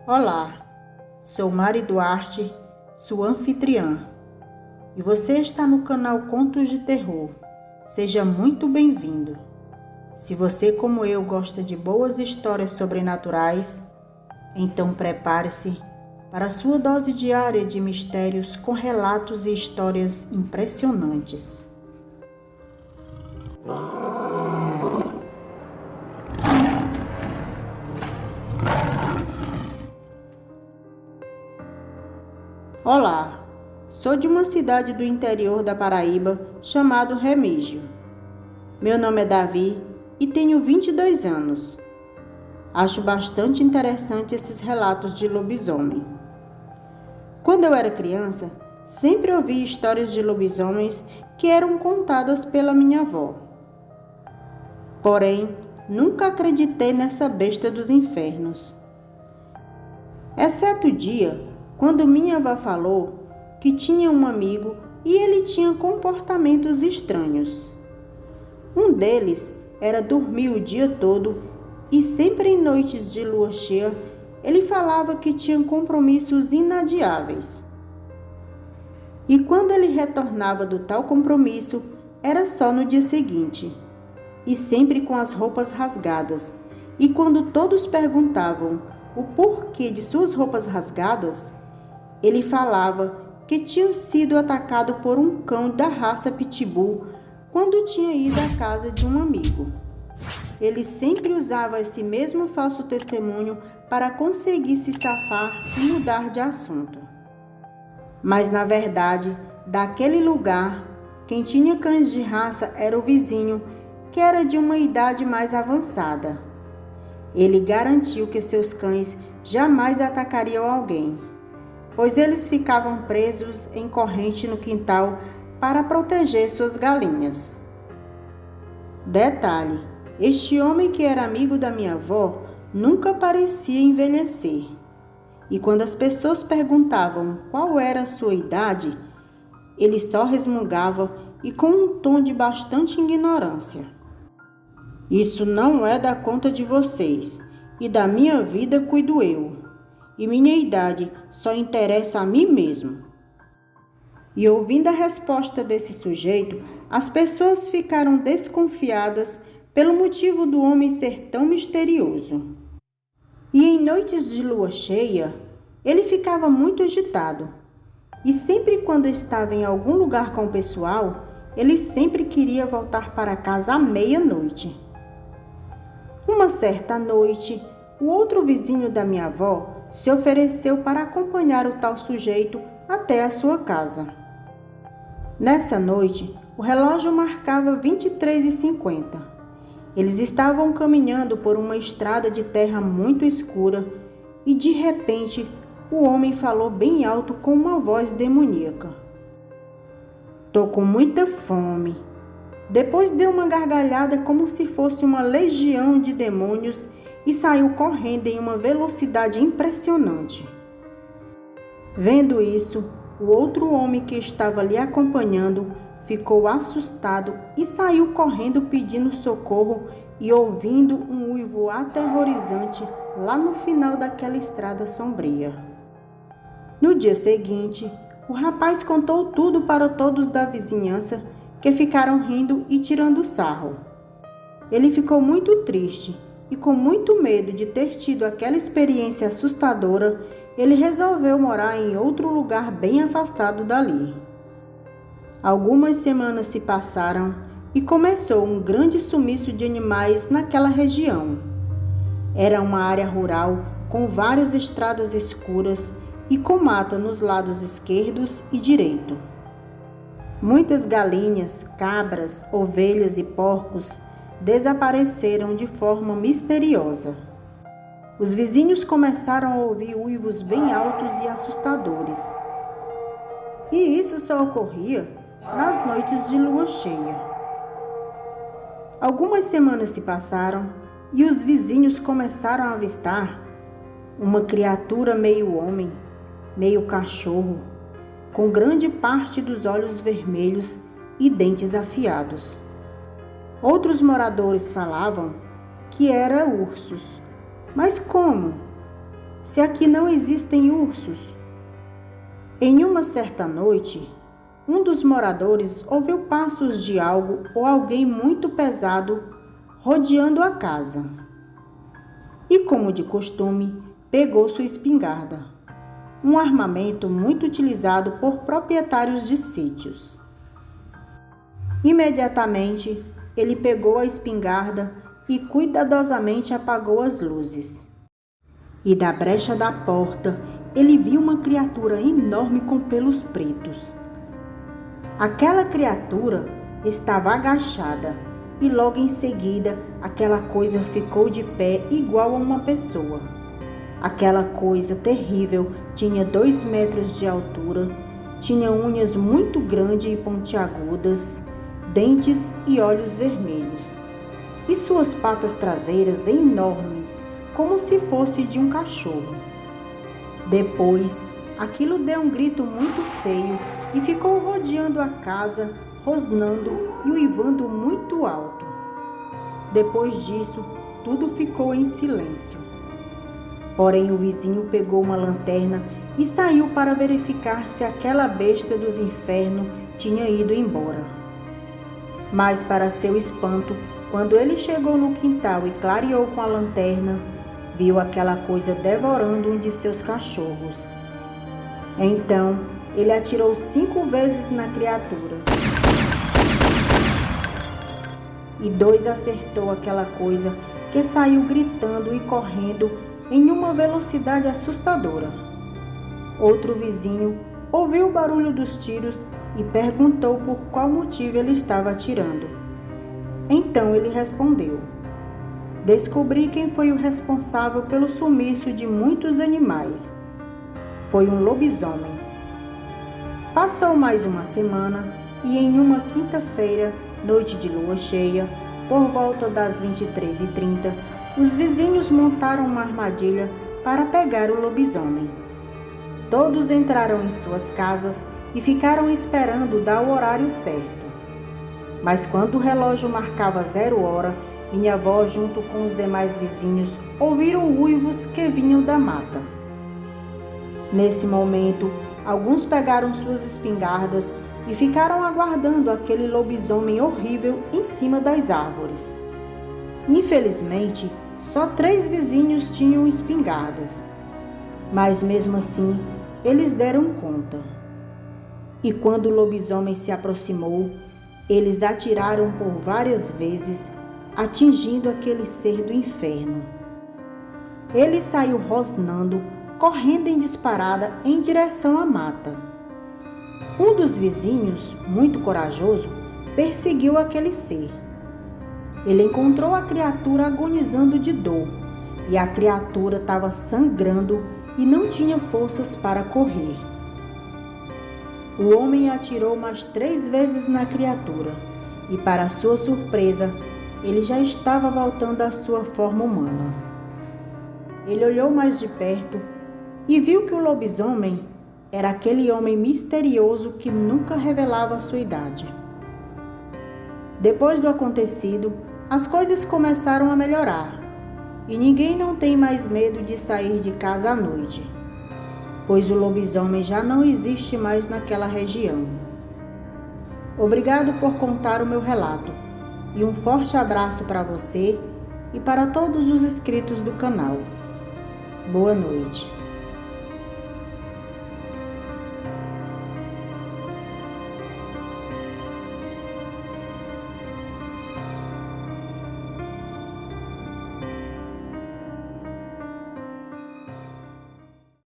Olá, sou Mari Duarte, sua anfitriã, e você está no canal Contos de Terror. Seja muito bem-vindo. Se você, como eu, gosta de boas histórias sobrenaturais, então prepare-se para a sua dose diária de mistérios com relatos e histórias impressionantes. Olá, sou de uma cidade do interior da Paraíba chamado Remígio. Meu nome é Davi e tenho 22 anos. Acho bastante interessante esses relatos de lobisomem. Quando eu era criança, sempre ouvi histórias de lobisomens que eram contadas pela minha avó. Porém, nunca acreditei nessa besta dos infernos. Exceto o dia quando minha avó falou que tinha um amigo e ele tinha comportamentos estranhos. Um deles era dormir o dia todo e sempre em noites de lua cheia ele falava que tinha compromissos inadiáveis. E quando ele retornava do tal compromisso, era só no dia seguinte, e sempre com as roupas rasgadas. E quando todos perguntavam o porquê de suas roupas rasgadas, ele falava que tinha sido atacado por um cão da raça Pitbull quando tinha ido à casa de um amigo. Ele sempre usava esse mesmo falso testemunho para conseguir se safar e mudar de assunto. Mas, na verdade, daquele lugar, quem tinha cães de raça era o vizinho, que era de uma idade mais avançada. Ele garantiu que seus cães jamais atacariam alguém, pois eles ficavam presos em corrente no quintal para proteger suas galinhas. Detalhe, este homem que era amigo da minha avó nunca parecia envelhecer. E quando as pessoas perguntavam qual era a sua idade, ele só resmungava e com um tom de bastante ignorância. Isso não é da conta de vocês, e da minha vida cuido eu. E minha idade só interessa a mim mesmo. E ouvindo a resposta desse sujeito, as pessoas ficaram desconfiadas pelo motivo do homem ser tão misterioso. E em noites de lua cheia, ele ficava muito agitado. E sempre quando estava em algum lugar com o pessoal, ele sempre queria voltar para casa à meia-noite. Uma certa noite, o outro vizinho da minha avó se ofereceu para acompanhar o tal sujeito até a sua casa. Nessa noite, o relógio marcava 23h50. Eles estavam caminhando por uma estrada de terra muito escura e, de repente, o homem falou bem alto com uma voz demoníaca. "Tô com muita fome." Depois deu uma gargalhada como se fosse uma legião de demônios e saiu correndo em uma velocidade impressionante. Vendo isso, o outro homem que estava lhe acompanhando ficou assustado e saiu correndo pedindo socorro e ouvindo um uivo aterrorizante lá no final daquela estrada sombria. No dia seguinte, o rapaz contou tudo para todos da vizinhança, que ficaram rindo e tirando sarro. Ele ficou muito triste e, com muito medo de ter tido aquela experiência assustadora, ele resolveu morar em outro lugar bem afastado dali. Algumas semanas se passaram e começou um grande sumiço de animais naquela região. Era uma área rural com várias estradas escuras e com mata nos lados esquerdos e direito. Muitas galinhas, cabras, ovelhas e porcos desapareceram de forma misteriosa. Os vizinhos começaram a ouvir uivos bem altos e assustadores. E isso só ocorria nas noites de lua cheia. Algumas semanas se passaram e os vizinhos começaram a avistar uma criatura meio homem, meio cachorro, com grande parte dos olhos vermelhos e dentes afiados. Outros moradores falavam que era ursos. Mas como? se aqui não existem ursos? Em uma certa noite, um dos moradores ouviu passos de algo ou alguém muito pesado rodeando a casa. E, como de costume, pegou sua espingarda, um armamento muito utilizado por proprietários de sítios. Imediatamente, ele pegou a espingarda e cuidadosamente apagou as luzes. E da brecha da porta, ele viu uma criatura enorme com pelos pretos. Aquela criatura estava agachada e logo em seguida aquela coisa ficou de pé igual a uma pessoa. Aquela coisa terrível tinha 2 metros de altura, tinha unhas muito grandes e pontiagudas, dentes e olhos vermelhos, e suas patas traseiras enormes, como se fosse de um cachorro. Depois, aquilo deu um grito muito feio e ficou rodeando a casa, rosnando e uivando muito alto. Depois disso, tudo ficou em silêncio. Porém, o vizinho pegou uma lanterna e saiu para verificar se aquela besta dos infernos tinha ido embora. Mas, para seu espanto, quando ele chegou no quintal e clareou com a lanterna, viu aquela coisa devorando um de seus cachorros. Então, ele atirou 5 vezes na criatura. E 2 acertou aquela coisa, que saiu gritando e correndo em uma velocidade assustadora. Outro vizinho ouviu o barulho dos tiros e perguntou por qual motivo ele estava atirando. Então ele respondeu: descobri quem foi o responsável pelo sumiço de muitos animais. Foi um lobisomem. Passou mais uma semana e em uma quinta-feira, noite de lua cheia, por volta das 23h30, os vizinhos montaram uma armadilha para pegar o lobisomem. Todos entraram em suas casas e ficaram esperando dar o horário certo. Mas quando o relógio marcava 0h, minha avó, junto com os demais vizinhos, ouviram uivos que vinham da mata. Nesse momento, alguns pegaram suas espingardas e ficaram aguardando aquele lobisomem horrível em cima das árvores. Infelizmente, só 3 vizinhos tinham espingardas, mas mesmo assim, eles deram conta. E quando o lobisomem se aproximou, eles atiraram por várias vezes, atingindo aquele ser do inferno. Ele saiu rosnando, correndo em disparada em direção à mata. Um dos vizinhos, muito corajoso, perseguiu aquele ser. Ele encontrou a criatura agonizando de dor, e a criatura estava sangrando e não tinha forças para correr. O homem atirou mais 3 vezes na criatura, e para sua surpresa, ele já estava voltando à sua forma humana. Ele olhou mais de perto e viu que o lobisomem era aquele homem misterioso que nunca revelava sua idade. Depois do acontecido, as coisas começaram a melhorar e ninguém não tem mais medo de sair de casa à noite, pois o lobisomem já não existe mais naquela região. Obrigado por contar o meu relato e um forte abraço para você e para todos os inscritos do canal. Boa noite.